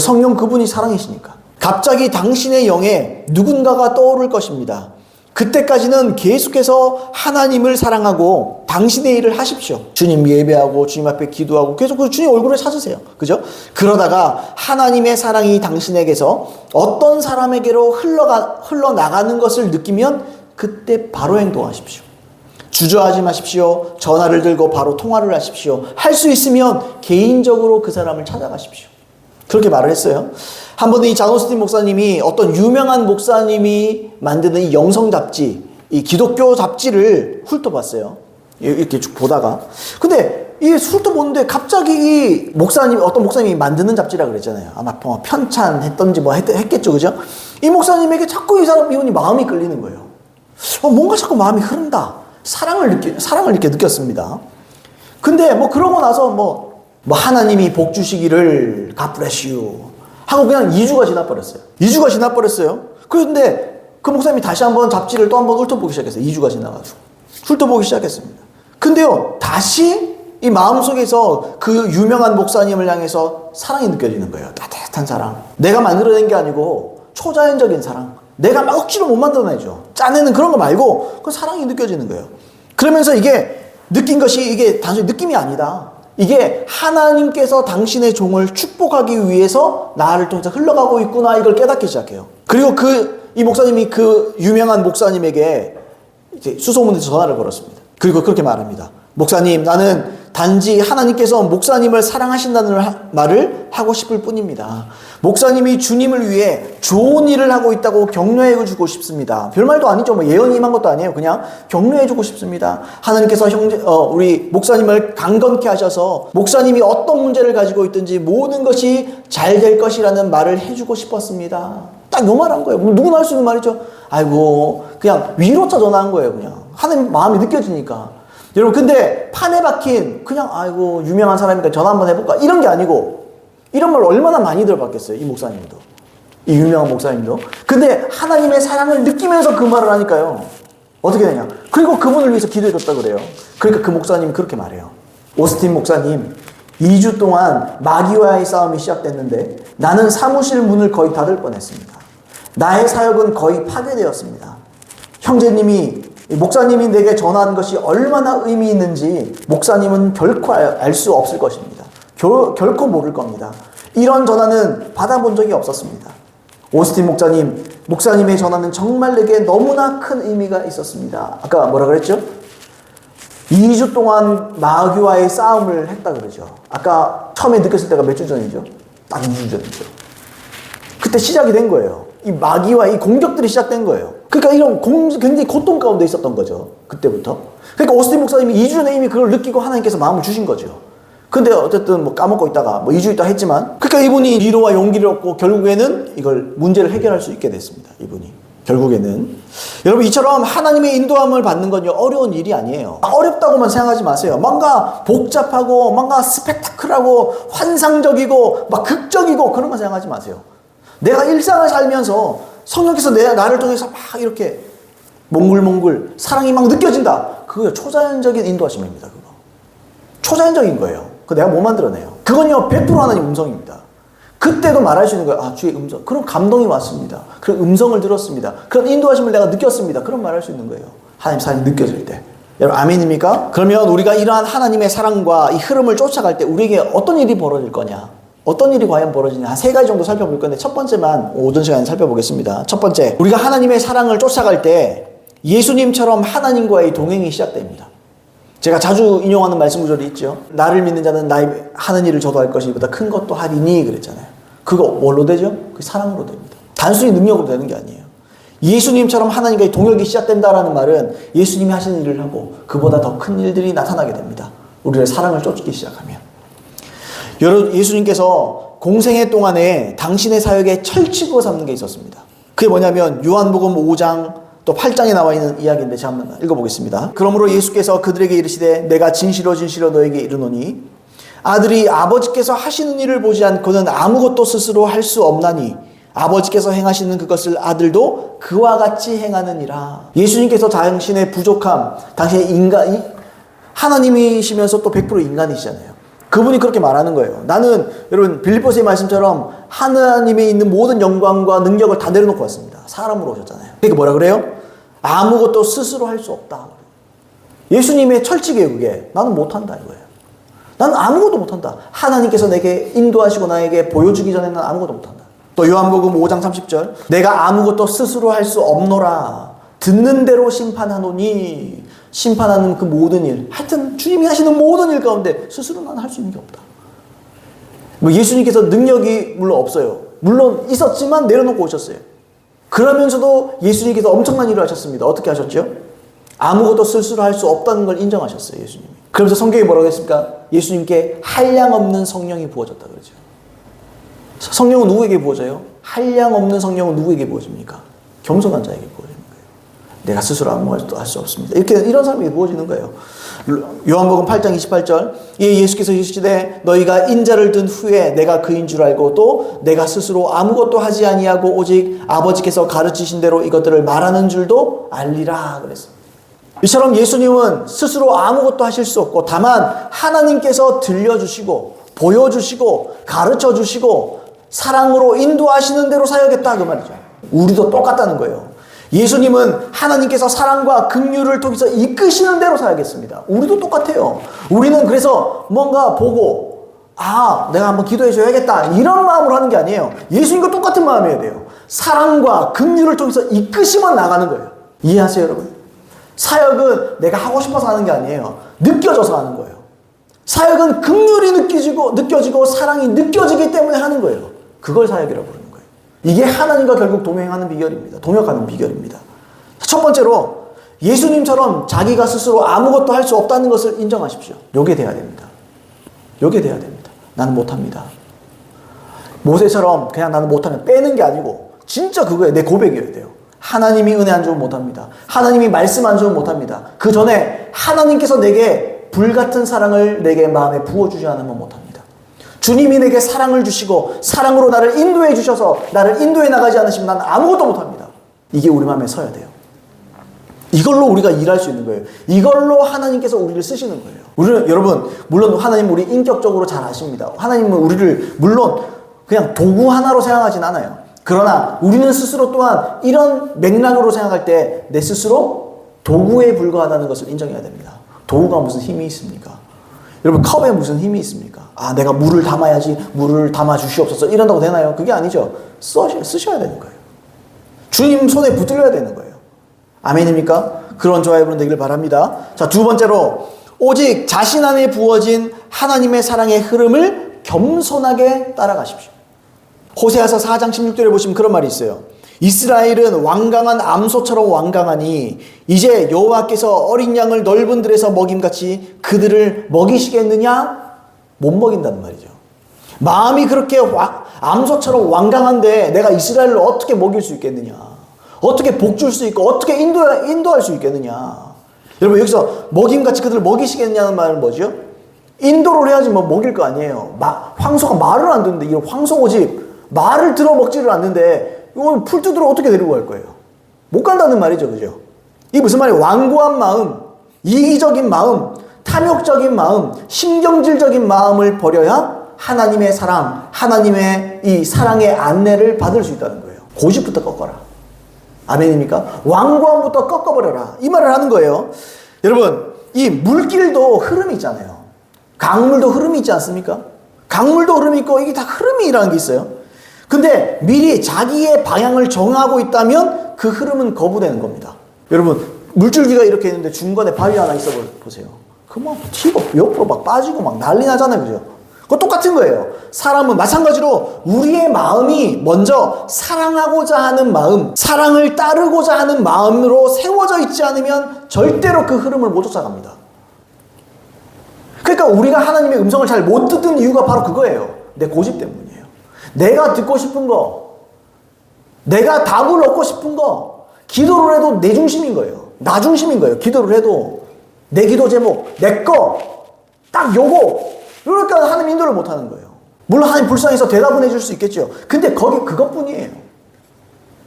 성령 그분이 사랑이시니까. 갑자기 당신의 영에 누군가가 떠오를 것입니다. 그때까지는 계속해서 하나님을 사랑하고 당신의 일을 하십시오. 주님 예배하고 주님 앞에 기도하고 계속 그 주님 얼굴을 찾으세요. 그죠? 그러다가 하나님의 사랑이 당신에게서 어떤 사람에게로 흘러나가는 것을 느끼면 그때 바로 행동하십시오. 주저하지 마십시오. 전화를 들고 바로 통화를 하십시오. 할 수 있으면 개인적으로 그 사람을 찾아가십시오. 그렇게 말을 했어요. 한 번은 이 잔 오스틴 목사님이 어떤 유명한 목사님이 만드는 이 영성 잡지, 이 기독교 잡지를 훑어봤어요. 이렇게 쭉 보다가. 근데 이 훑어보는데 갑자기 이 목사님, 어떤 목사님이 만드는 잡지라 그랬잖아요. 아마 편찬했던지 뭐 했겠죠. 그죠? 이 목사님에게 자꾸 이분이 마음이 끌리는 거예요. 뭔가 자꾸 마음이 흐른다. 사랑을 이렇게 느꼈습니다. 근데 뭐 그러고 나서 뭐 하나님이 복 주시기를 God bless you 하고 그냥 2주가 지나버렸어요. 2주가 지나버렸어요. 그런데 그 목사님이 다시 한번 잡지를 또 한번 훑어보기 시작했어요. 2주가 지나가지고. 훑어보기 시작했습니다. 근데요, 다시 이 마음속에서 그 유명한 목사님을 향해서 사랑이 느껴지는 거예요. 따뜻한 사랑. 내가 만들어낸 게 아니고 초자연적인 사랑. 내가 막 억지로 못 만들어내죠. 짜내는 그런 거 말고 그 사랑이 느껴지는 거예요. 그러면서 이게 느낀 것이 이게 단순히 느낌이 아니다. 이게 하나님께서 당신의 종을 축복하기 위해서 나를 통해서 흘러가고 있구나, 이걸 깨닫기 시작해요. 그리고 이 목사님이 그 유명한 목사님에게 이제 수소문에서 전화를 걸었습니다. 그리고 그렇게 말합니다. 목사님, 나는 단지 하나님께서 목사님을 사랑하신다는 말을 하고 싶을 뿐입니다. 목사님이 주님을 위해 좋은 일을 하고 있다고 격려해 주고 싶습니다. 별말도 아니죠. 뭐 예언이 임한 것도 아니에요. 그냥 격려해 주고 싶습니다. 하나님께서 우리 목사님을 강건케 하셔서 목사님이 어떤 문제를 가지고 있든지 모든 것이 잘 될 것이라는 말을 해주고 싶었습니다. 딱 요 말 한 거예요. 누구나 할 수 있는 말이죠. 아이고, 그냥 위로차 전화한 거예요. 그냥 하나님 마음이 느껴지니까. 여러분, 근데 판에 박힌 그냥 아이고 유명한 사람이니까 전화 한번 해볼까, 이런 게 아니고, 이런 말 얼마나 많이 들어봤겠어요. 이 목사님도, 이 유명한 목사님도. 근데 하나님의 사랑을 느끼면서 그 말을 하니까요, 어떻게 되냐, 그리고 그분을 위해서 기도해줬다 그래요. 그러니까 그 목사님이 그렇게 말해요. 오스틴 목사님, 2주 동안 마귀와의 싸움이 시작됐는데 나는 사무실 문을 거의 닫을 뻔했습니다. 나의 사역은 거의 파괴되었습니다. 목사님이 내게 전한 것이 얼마나 의미 있는지 목사님은 결코 알 수 없을 것입니다. 결코 모를 겁니다. 이런 전화는 받아본 적이 없었습니다. 오스틴 목사님의 전화는 정말 내게 너무나 큰 의미가 있었습니다. 아까 뭐라 그랬죠? 2주 동안 마귀와의 싸움을 했다 그러죠. 아까 처음에 느꼈을 때가 몇 주 전이죠? 딱 2주 전이죠. 그때 시작이 된 거예요. 이 마귀와 이 공격들이 시작된 거예요. 그러니까 이런 굉장히 고통 가운데 있었던 거죠. 그때부터. 그러니까 오스틴 목사님이 2주 전에 이미 그걸 느끼고 하나님께서 마음을 주신 거죠. 근데 어쨌든 뭐 까먹고 있다가 뭐 2주 있다 했지만, 그러니까 이분이 위로와 용기를 얻고 결국에는 이걸 문제를 해결할 수 있게 됐습니다. 이분이. 결국에는. 여러분, 이처럼 하나님의 인도함을 받는 건요, 어려운 일이 아니에요. 어렵다고만 생각하지 마세요. 뭔가 복잡하고, 뭔가 스펙타클하고, 환상적이고, 막 극적이고, 그런 거 생각하지 마세요. 내가 일상을 살면서 성령께서 나를 통해서 막 이렇게 몽글몽글 사랑이 막 느껴진다. 그거 초자연적인 인도하심입니다. 그거. 초자연적인 거예요. 그거 내가 못 만들어내요. 그건요, 100% 하나님 음성입니다. 그때도 말할 수 있는 거예요. 아, 주의 음성. 그런 감동이 왔습니다. 그런 음성을 들었습니다. 그런 인도하심을 내가 느꼈습니다. 그런 말할 수 있는 거예요. 하나님 사랑이 느껴질 때. 여러분, 아멘입니까? 그러면 우리가 이러한 하나님의 사랑과 이 흐름을 쫓아갈 때 우리에게 어떤 일이 벌어질 거냐? 어떤 일이 과연 벌어지냐? 한 3가지 정도 살펴볼 건데, 첫 번째만 오전 시간에 살펴보겠습니다. 첫 번째, 우리가 하나님의 사랑을 쫓아갈 때 예수님처럼 하나님과의 동행이 시작됩니다. 제가 자주 인용하는 말씀 구절이 있죠. 나를 믿는 자는 나의 하는 일을 저도 할 것이보다 큰 것도 하리니 그랬잖아요. 그거 뭘로 되죠? 그 사랑으로 됩니다. 단순히 능력으로 되는 게 아니에요. 예수님처럼 하나님과의 동역이 시작된다라는 말은 예수님이 하시는 일을 하고 그보다 더 큰 일들이 나타나게 됩니다. 우리의 사랑을 쫓기 시작하면. 여러분, 예수님께서 공생애 동안에 당신의 사역에 철칙으로 삼는 게 있었습니다. 그게 뭐냐면 요한복음 5장 또 8장에 나와 있는 이야기인데 제가 한번 읽어보겠습니다. 그러므로 예수께서 그들에게 이르시되 내가 진실로 진실로 너에게 이르노니 아들이 아버지께서 하시는 일을 보지 않고는 아무것도 스스로 할 수 없나니 아버지께서 행하시는 그것을 아들도 그와 같이 행하느니라. 예수님께서 당신의 부족함, 당신의 하나님이시면서 또 100% 인간이시잖아요. 그분이 그렇게 말하는 거예요. 나는, 여러분, 빌립보서의 말씀처럼 하나님에 있는 모든 영광과 능력을 다 내려놓고 왔습니다. 사람으로 오셨잖아요. 그러니까 뭐라 그래요? 아무것도 스스로 할 수 없다. 예수님의 철칙이에요, 그게. 나는 못한다, 이거예요. 나는 아무것도 못한다. 하나님께서 내게 인도하시고 나에게 보여주기 전에는 아무것도 못한다. 또 요한복음 5장 30절. 내가 아무것도 스스로 할 수 없노라. 듣는 대로 심판하노니 심판하는 그 모든 일, 하여튼 주님이 하시는 모든 일 가운데 스스로 나는 할 수 있는 게 없다. 뭐 예수님께서 능력이 물론 없어요. 물론 있었지만 내려놓고 오셨어요. 그러면서도 예수님께서 엄청난 일을 하셨습니다. 어떻게 하셨죠? 아무것도 스스로 할 수 없다는 걸 인정하셨어요, 예수님이. 그러면서 성경이 뭐라고 했습니까? 예수님께 한량없는 성령이 부어졌다 그러죠. 성령은 누구에게 부어져요? 한량없는 성령은 누구에게 부어집니까? 겸손한 자에게 부어지는 거예요. 내가 스스로 아무것도 할 수 없습니다. 이런 사람에게 부어지는 거예요. 요한복음 8장 28절 예수께서 이르시되 너희가 인자를 든 후에 내가 그인 줄 알고 또 내가 스스로 아무것도 하지 아니하고 오직 아버지께서 가르치신 대로 이것들을 말하는 줄도 알리라 그랬습니다. 이처럼 예수님은 스스로 아무것도 하실 수 없고 다만 하나님께서 들려주시고 보여주시고 가르쳐주시고 사랑으로 인도하시는 대로 사역했다 그 말이죠. 우리도 똑같다는 거예요. 예수님은 하나님께서 사랑과 긍휼을 통해서 이끄시는 대로 사역했습니다. 우리도 똑같아요. 우리는 그래서 뭔가 보고 내가 한번 기도해 줘야겠다 이런 마음으로 하는 게 아니에요. 예수님과 똑같은 마음이어야 돼요. 사랑과 긍휼을 통해서 이끄시면 나가는 거예요. 이해하세요 여러분? 사역은 내가 하고 싶어서 하는 게 아니에요. 느껴져서 하는 거예요. 사역은 긍휼이 느껴지고 사랑이 느껴지기 때문에 하는 거예요. 그걸 사역이라고 부르는 거예요. 이게 하나님과 결국 동행하는 비결입니다. 동역하는 비결입니다. 첫 번째로 예수님처럼 자기가 스스로 아무것도 할 수 없다는 것을 인정하십시오. 요게 돼야 됩니다. 요게 돼야 됩니다. 나는 못합니다. 모세처럼 그냥 나는 못하면 빼는 게 아니고 진짜 그거예요. 내 고백이어야 돼요. 하나님이 은혜 안 주면 못합니다. 하나님이 말씀 안 주면 못합니다. 그 전에 하나님께서 내게 불같은 사랑을 내게 마음에 부어주지 않으면 못합니다. 주님이 내게 사랑을 주시고 사랑으로 나를 인도해 주셔서 나를 인도해 나가지 않으시면 나는 아무것도 못합니다. 이게 우리 마음에 서야 돼요. 이걸로 우리가 일할 수 있는 거예요. 이걸로 하나님께서 우리를 쓰시는 거예요. 우리는 여러분 물론 하나님 우리 인격적으로 잘 아십니다. 하나님은 우리를 물론 그냥 도구 하나로 생각하진 않아요. 그러나 우리는 스스로 또한 이런 맥락으로 생각할 때 내 스스로 도구에 불과하다는 것을 인정해야 됩니다. 도구가 무슨 힘이 있습니까? 여러분 컵에 무슨 힘이 있습니까? 내가 물을 담아야지 물을 담아 주시옵소서 이런다고 되나요? 그게 아니죠. 쓰셔야 되는 거예요. 주님 손에 붙들려야 되는 거예요. 아멘입니까? 그런 저와 여러분 되기를 바랍니다. 자, 두 번째로 오직 자신 안에 부어진 하나님의 사랑의 흐름을 겸손하게 따라가십시오. 호세아서 4장 16절에 보시면 그런 말이 있어요. 이스라엘은 완강한 암소처럼 완강하니 이제 여호와께서 어린 양을 넓은 들에서 먹임같이 그들을 먹이시겠느냐? 못 먹인다는 말이죠. 마음이 그렇게 암소처럼 완강한데 내가 이스라엘을 어떻게 먹일 수 있겠느냐? 어떻게 복 줄 수 있고 어떻게 인도할 수 있겠느냐? 여러분 여기서 먹임같이 그들을 먹이시겠느냐는 말은 뭐죠? 인도를 해야지 뭐 먹일 거 아니에요. 황소가 말을 안 듣는데 이 황소고집 말을 들어 먹지를 않는데 이건 풀 뜯으러 어떻게 데리고 갈 거예요? 못 간다는 말이죠. 그죠? 이게 무슨 말이에요? 완고한 마음, 이기적인 마음, 탐욕적인 마음, 신경질적인 마음을 버려야 하나님의 사랑, 하나님의 이 사랑의 안내를 받을 수 있다는 거예요. 고집부터 꺾어라. 아멘입니까? 완고함부터 꺾어버려라. 이 말을 하는 거예요. 여러분, 이 물길도 흐름이 있잖아요. 강물도 흐름이 있지 않습니까? 강물도 흐름이 있고 이게 다 흐름이라는 게 있어요. 근데 미리 자기의 방향을 정하고 있다면 그 흐름은 거부되는 겁니다. 여러분 물줄기가 이렇게 있는데 중간에 바위 하나 있어 보세요. 그 막 튀고 옆으로 막 빠지고 막 난리 나잖아요. 그죠? 그거 똑같은 거예요. 사람은 마찬가지로 우리의 마음이 먼저 사랑하고자 하는 마음, 사랑을 따르고자 하는 마음으로 세워져 있지 않으면 절대로 그 흐름을 못 쫓아갑니다. 그러니까 우리가 하나님의 음성을 잘 못 듣는 이유가 바로 그거예요. 내 고집 때문이에요. 내가 듣고 싶은 거, 내가 답을 얻고 싶은 거, 기도를 해도 내 중심인 거예요. 나 중심인 거예요. 기도를 해도 내 기도 제목, 내 거, 딱 요거. 그러니까 하나님 인도를 못 하는 거예요. 물론 하나님 불쌍해서 대답은 해줄 수 있겠죠. 근데 그것뿐이에요.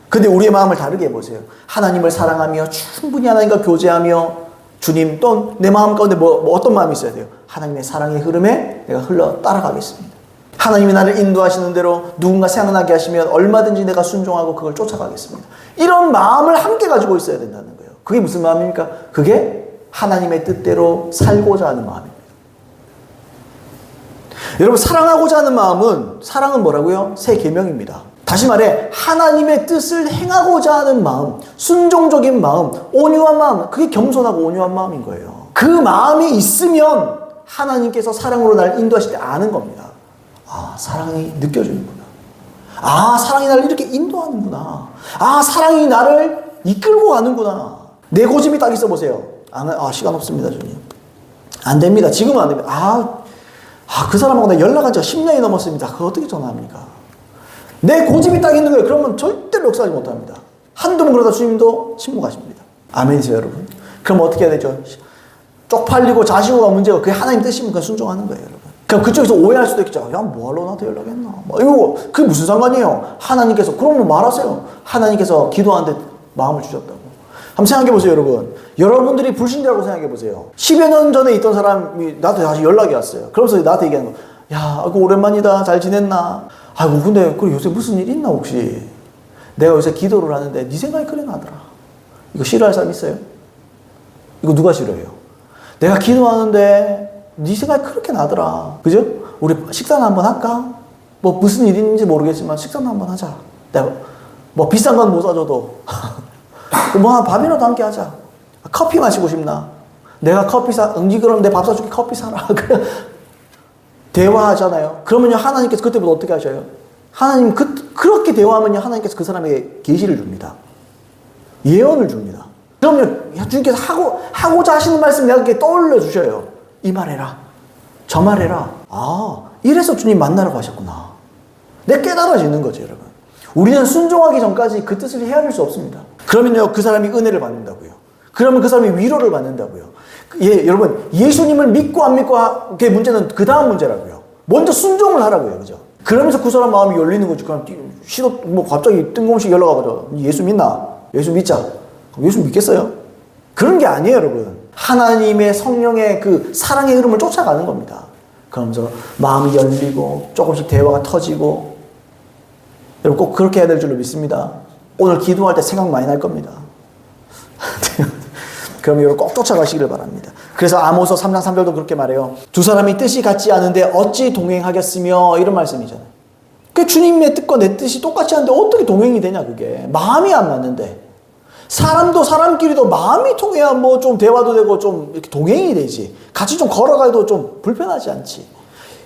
근데 우리의 마음을 다르게 해보세요. 하나님을 사랑하며 충분히 하나님과 교제하며 주님 또 내 마음 가운데 뭐 어떤 마음이 있어야 돼요? 하나님의 사랑의 흐름에 내가 흘러 따라가겠습니다. 하나님이 나를 인도하시는 대로 누군가 생각나게 하시면 얼마든지 내가 순종하고 그걸 쫓아가겠습니다. 이런 마음을 함께 가지고 있어야 된다는 거예요. 그게 무슨 마음입니까? 그게 하나님의 뜻대로 살고자 하는 마음입니다. 여러분 사랑하고자 하는 마음은 사랑은 뭐라고요? 새 계명입니다. 다시 말해 하나님의 뜻을 행하고자 하는 마음, 순종적인 마음, 온유한 마음, 그게 겸손하고 온유한 마음인 거예요. 그 마음이 있으면 하나님께서 사랑으로 날 인도하실 때 아는 겁니다. 아, 사랑이 느껴지는구나. 아, 사랑이 나를 이렇게 인도하는구나. 아, 사랑이 나를 이끌고 가는구나. 내 고집이 딱 있어 보세요. 시간 없습니다, 주님. 안 됩니다. 지금은 안 됩니다. 그 사람하고 나 연락한 지가 10년이 넘었습니다. 그거 어떻게 전화합니까? 내 고집이 딱 있는 거예요. 그러면 절대로 역사하지 못합니다. 한두 번 그러다 주님도 침묵하십니다. 아멘이세요, 여러분? 그럼 어떻게 해야 되죠? 쪽팔리고 자시고가 문제고 그게 하나님 뜻이니까 순종하는 거예요, 여러분. 그럼 그쪽에서 오해할 수도 있겠죠. 야, 뭐하러 나한테 연락했나? 이거 그게 무슨 상관이에요? 하나님께서 그럼 말하세요. 하나님께서 기도하는데 마음을 주셨다고. 한번 생각해 보세요, 여러분. 여러분들이 불신자라고 생각해 보세요. 10여 년 전에 있던 사람이 나한테 다시 연락이 왔어요. 그러면서 나한테 얘기하는 거. 야, 오랜만이다. 잘 지냈나? 아이고, 근데 요새 무슨 일 있나 혹시? 내가 요새 기도를 하는데 네 생각이 그래 나더라. 이거 싫어할 사람 있어요? 이거 누가 싫어해요? 내가 기도하는데 네 생각이 그렇게 나더라. 그죠? 우리 식사나 한번 할까? 뭐 무슨 일인지 모르겠지만 식사나 한번 하자. 내가 뭐 비싼 건 못 사줘도 뭐 밥이라도 함께 하자. 커피 마시고 싶나? 내가 커피 그럼 내 밥 사줄게. 커피 사라. 대화하잖아요. 그러면요, 하나님께서 그때부터 어떻게 하셔요? 하나님, 그렇게 대화하면요, 하나님께서 그 사람에게 계시를 줍니다. 예언을 줍니다. 그러면 주님께서 하고자 하시는 말씀 내가 이렇게 떠올려 주셔요. 이 말해라. 저 말해라. 이래서 주님 만나러 가셨구나. 내 깨달아지는 거죠, 여러분. 우리는 순종하기 전까지 그 뜻을 헤아릴 수 없습니다. 그러면요, 그 사람이 은혜를 받는다고요. 그러면 그 사람이 위로를 받는다고요. 여러분, 예수님을 믿고 안 믿고 그 문제는 그 다음 문제라고요. 먼저 순종을 하라고요, 그죠? 그러면서 그 사람 마음이 열리는 거지. 그냥 갑자기 뜬금없이 연락 와가지고 예수 믿나? 예수 믿자. 예수 믿겠어요? 그런 게 아니에요, 여러분. 하나님의 성령의 그 사랑의 흐름을 쫓아가는 겁니다. 그러면서 마음이 열리고 조금씩 대화가 터지고, 여러분 꼭 그렇게 해야 될 줄로 믿습니다. 오늘 기도할 때 생각 많이 날 겁니다. 그럼 여러분 꼭 쫓아가시기를 바랍니다. 그래서 아모스 3장 3절도 그렇게 말해요. 두 사람이 뜻이 같지 않은데 어찌 동행하겠으며, 이런 말씀이잖아요. 그 주님의 뜻과 내 뜻이 똑같지 않은데 어떻게 동행이 되냐, 그게. 마음이 안 맞는데. 사람도 사람끼리도 마음이 통해야 뭐 좀 대화도 되고 좀 이렇게 동행이 되지. 같이 좀 걸어가도 좀 불편하지 않지.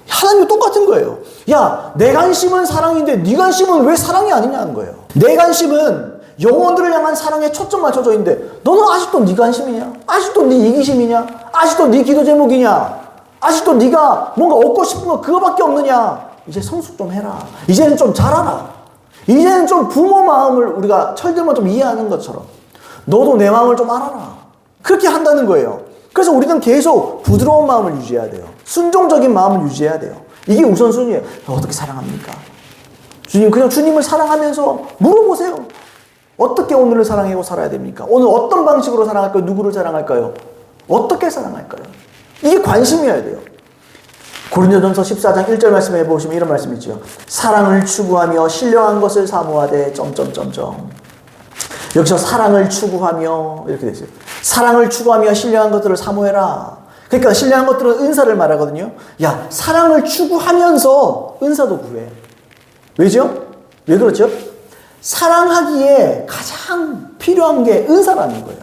하나님도 똑같은 거예요. 야, 내 관심은 사랑인데 네 관심은 왜 사랑이 아니냐는 거예요. 내 관심은 영혼들을 향한 사랑에 초점 맞춰져 있는데 너는 아직도 네 관심이냐? 아직도 네 이기심이냐? 아직도 네 기도 제목이냐? 아직도 네가 뭔가 얻고 싶은 거 그거밖에 없느냐? 이제 성숙 좀 해라. 이제는 좀 잘하라. 이제는 좀 부모 마음을 우리가 철들면 좀 이해하는 것처럼 너도 내 마음을 좀 알아라. 그렇게 한다는 거예요. 그래서 우리는 계속 부드러운 마음을 유지해야 돼요. 순종적인 마음을 유지해야 돼요. 이게 우선순위예요. 어떻게 사랑합니까? 그냥 주님을 사랑하면서 물어보세요. 어떻게 오늘을 사랑하고 살아야 됩니까? 오늘 어떤 방식으로 사랑할까요? 누구를 사랑할까요? 어떻게 사랑할까요? 이게 관심이어야 돼요. 고린도전서 14장 1절 말씀해 보시면 이런 말씀이 있죠. 사랑을 추구하며 신령한 것을 사모하되 여기서 사랑을 추구하며 이렇게 되어 있어요. 사랑을 추구하며 신령한 것들을 사모해라. 그러니까 신령한 것들은 은사를 말하거든요. 야, 사랑을 추구하면서 은사도 구해. 왜죠? 왜 그렇죠? 사랑하기에 가장 필요한 게 은사라는 거예요.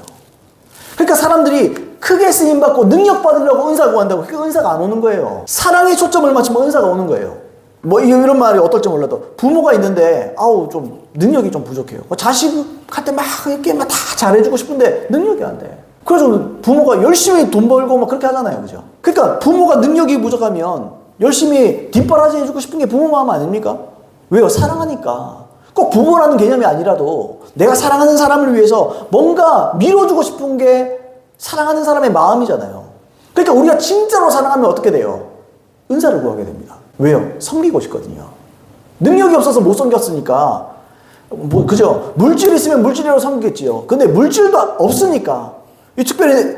그러니까 사람들이 크게 쓰임받고 능력 받으려고 은사 구한다고 그 은사가 안 오는 거예요. 사랑에 초점을 맞추면 은사가 오는 거예요. 뭐 이런 말이 어떨지 몰라도 부모가 있는데 좀 능력이 좀 부족해요. 자식한테 막 이렇게 막 다 잘해주고 싶은데 능력이 안 돼. 그래서 부모가 열심히 돈 벌고 막 그렇게 하잖아요, 그죠? 그러니까 부모가 능력이 부족하면 열심히 뒷바라지 해주고 싶은 게 부모 마음 아닙니까? 왜요? 사랑하니까. 꼭 부모라는 개념이 아니라도 내가 사랑하는 사람을 위해서 뭔가 밀어주고 싶은 게 사랑하는 사람의 마음이잖아요. 그러니까 우리가 진짜로 사랑하면 어떻게 돼요? 은사를 구하게 됩니다. 왜요? 섬기고 싶거든요. 능력이 없어서 못 섬겼으니까 그죠? 물질이 있으면 물질로 섬기겠지요. 근데 물질도 없으니까 특별히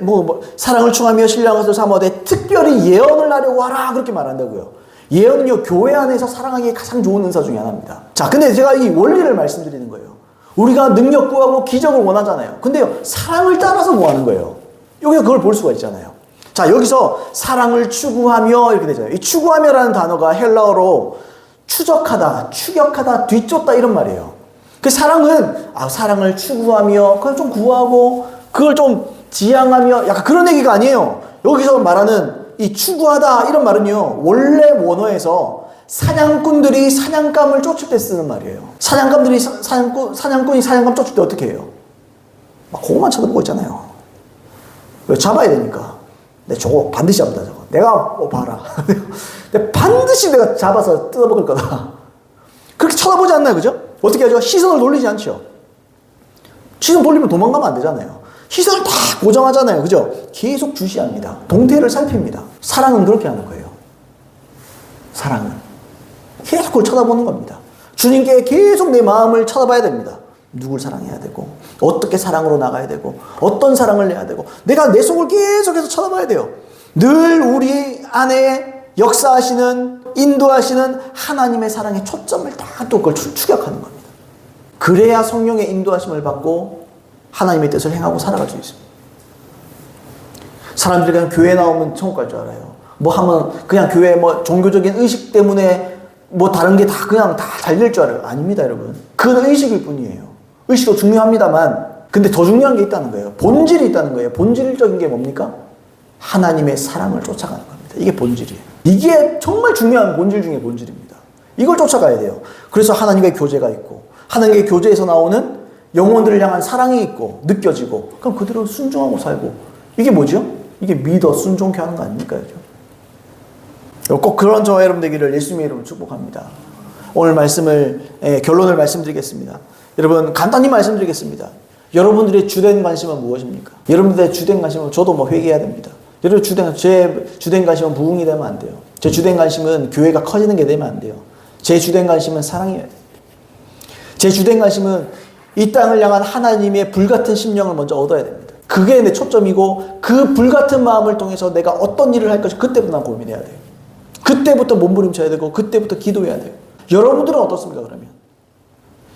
사랑을 충하며 신령한 것을 사모하되 특별히 예언을 하려고 하라 그렇게 말한다고요. 예언은요, 교회 안에서 사랑하기에 가장 좋은 은사 중에 하나입니다. 자, 근데 제가 이 원리를 말씀드리는 거예요. 우리가 능력 구하고 기적을 원하잖아요. 근데요, 사랑을 따라서 구하는 거예요. 여기서 그걸 볼 수가 있잖아요. 자, 여기서 사랑을 추구하며 이렇게 되잖아요. 이 추구하며라는 단어가 헬라어로 추적하다, 추격하다, 뒤쫓다 이런 말이에요. 그 사랑은 사랑을 추구하며 그걸 좀 구하고 그걸 좀 지향하며 약간 그런 얘기가 아니에요. 여기서 말하는 이 추구하다 이런 말은요, 원래 원어에서 사냥꾼들이 사냥감을 쫓을 때 쓰는 말이에요. 사냥꾼이 사냥감 쫓을 때 어떻게 해요? 막 그거만 쳐다보고 있잖아요. 왜 잡아야 되니까. 저거 반드시 잡는다, 저거. 내가 봐라. 내가 반드시 내가 잡아서 뜯어먹을 거다. 그렇게 쳐다보지 않나요, 그죠? 어떻게 하죠? 시선을 돌리지 않죠. 시선 돌리면 도망가면 안 되잖아요. 시선을 다 고정하잖아요, 그죠? 계속 주시합니다. 동태를 살핍니다. 사랑은 그렇게 하는 거예요. 사랑은 계속 그걸 쳐다보는 겁니다. 주님께 계속 내 마음을 쳐다봐야 됩니다. 누굴 사랑해야 되고, 어떻게 사랑으로 나가야 되고, 어떤 사랑을 해야 되고, 내가 내 속을 계속해서 쳐다봐야 돼요. 늘 우리 안에 역사하시는, 인도하시는 하나님의 사랑의 초점을 다 또 그걸 추격하는 겁니다. 그래야 성령의 인도하심을 받고 하나님의 뜻을 행하고 살아갈 수 있습니다. 사람들이 그냥 교회 나오면 천국 갈 줄 알아요. 뭐 하면 그냥 교회 뭐 종교적인 의식 때문에 뭐 다른 게 다 그냥 다 잘 될 줄 알아요. 아닙니다, 여러분. 그건 의식일 뿐이에요. 의식도 중요합니다만, 근데 더 중요한 게 있다는 거예요. 본질이 있다는 거예요. 본질적인 게 뭡니까? 하나님의 사랑을 쫓아가는 겁니다. 이게 본질이에요. 이게 정말 중요한 본질 중에 본질입니다. 이걸 쫓아가야 돼요. 그래서 하나님의 교제가 있고, 하나님의 교제에서 나오는 영혼들을 향한 사랑이 있고, 느껴지고, 그럼 그대로 순종하고 살고, 이게 뭐죠? 이게 믿어 순종케 하는 거 아닙니까? 꼭 그런 저와 여러분 되기를 예수님의 이름으로 축복합니다. 오늘 결론을 말씀드리겠습니다. 여러분, 간단히 말씀드리겠습니다. 여러분들의 주된 관심은 무엇입니까? 여러분들의 주된 관심은 저도 뭐 회개해야 됩니다. 여러분, 제 주된 관심은 부흥이 되면 안 돼요. 제 주된 관심은 교회가 커지는 게 되면 안 돼요. 제 주된 관심은 사랑이어야 돼요. 제 주된 관심은 이 땅을 향한 하나님의 불같은 심령을 먼저 얻어야 됩니다. 그게 내 초점이고, 그 불같은 마음을 통해서 내가 어떤 일을 할 것인지 그때부터 난 고민해야 돼요. 그때부터 몸부림쳐야 되고, 그때부터 기도해야 돼요. 여러분들은 어떻습니까, 그러면?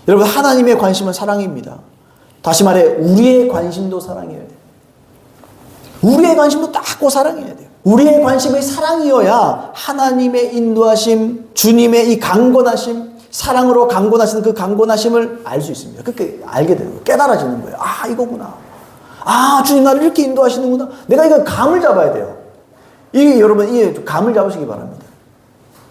여러분, 하나님의 관심은 사랑입니다. 다시 말해, 우리의 관심도 사랑해야 돼요. 우리의 관심도 딱 사랑해야 돼요. 우리의 관심이 사랑이어야 하나님의 인도하심, 주님의 이 강권하심, 사랑으로 강권하시는 그 강권하심을 알 수 있습니다. 그렇게 알게 되는 거예요. 깨달아지는 거예요. 이거구나. 주님 나를 이렇게 인도하시는구나. 내가 이거 감을 잡아야 돼요. 여러분, 이 감을 잡으시기 바랍니다.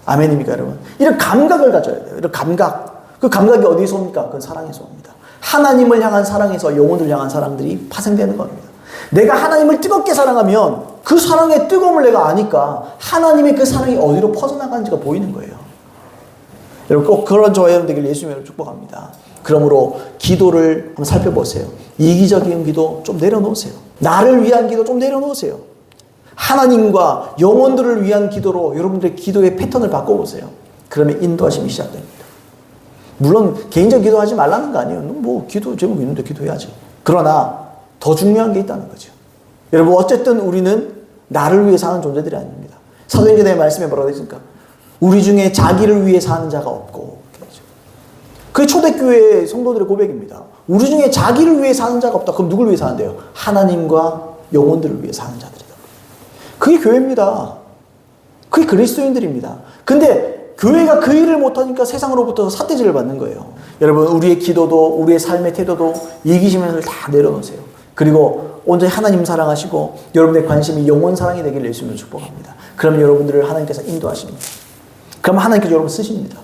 아멘입니까, 여러분? 이런 감각을 가져야 돼요. 이런 감각. 그 감각이 어디서 옵니까? 그건 사랑에서 옵니다. 하나님을 향한 사랑에서 영혼을 향한 사랑들이 파생되는 겁니다. 내가 하나님을 뜨겁게 사랑하면 그 사랑의 뜨거움을 내가 아니까 하나님의 그 사랑이 어디로 퍼져나가는지가 보이는 거예요. 여러분, 꼭 그런 저와 여러분 되길 예수님으로 축복합니다. 그러므로 기도를 한번 살펴보세요. 이기적인 기도 좀 내려놓으세요. 나를 위한 기도 좀 내려놓으세요. 하나님과 영혼들을 위한 기도로 여러분들의 기도의 패턴을 바꿔보세요. 그러면 인도하심이 시작됩니다. 물론 개인적 기도하지 말라는 거 아니에요. 뭐 기도 제목 있는데 기도해야지. 그러나 더 중요한 게 있다는 거죠. 여러분, 어쨌든 우리는 나를 위해 사는 존재들이 아닙니다. 사도행전의 말씀에 뭐라고 했습니까? 우리 중에 자기를 위해 사는 자가 없고. 그게 초대교회 성도들의 고백입니다. 우리 중에 자기를 위해 사는 자가 없다. 그럼 누굴 위해 사는데요? 하나님과 영혼들을 위해 사는 자들이다. 그게 교회입니다. 그게 그리스도인들입니다. 근데 교회가 그 일을 못하니까 세상으로부터 삿대질을 받는 거예요. 여러분, 우리의 기도도 우리의 삶의 태도도 이기심을 다 내려놓으세요. 그리고 온전히 하나님 사랑하시고 여러분의 관심이 영혼 사랑이 되기를 예수님을 축복합니다. 그럼 여러분들을 하나님께서 인도하십니다. 그럼 하나님께서 여러분 쓰십니다.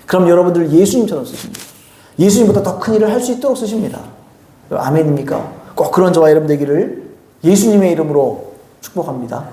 그럼 여러분들을 예수님처럼 쓰십니다. 예수님보다 더 큰 일을 할 수 있도록 쓰십니다. 아멘입니까? 꼭 그런 저와 여러분 되기를 예수님의 이름으로 축복합니다.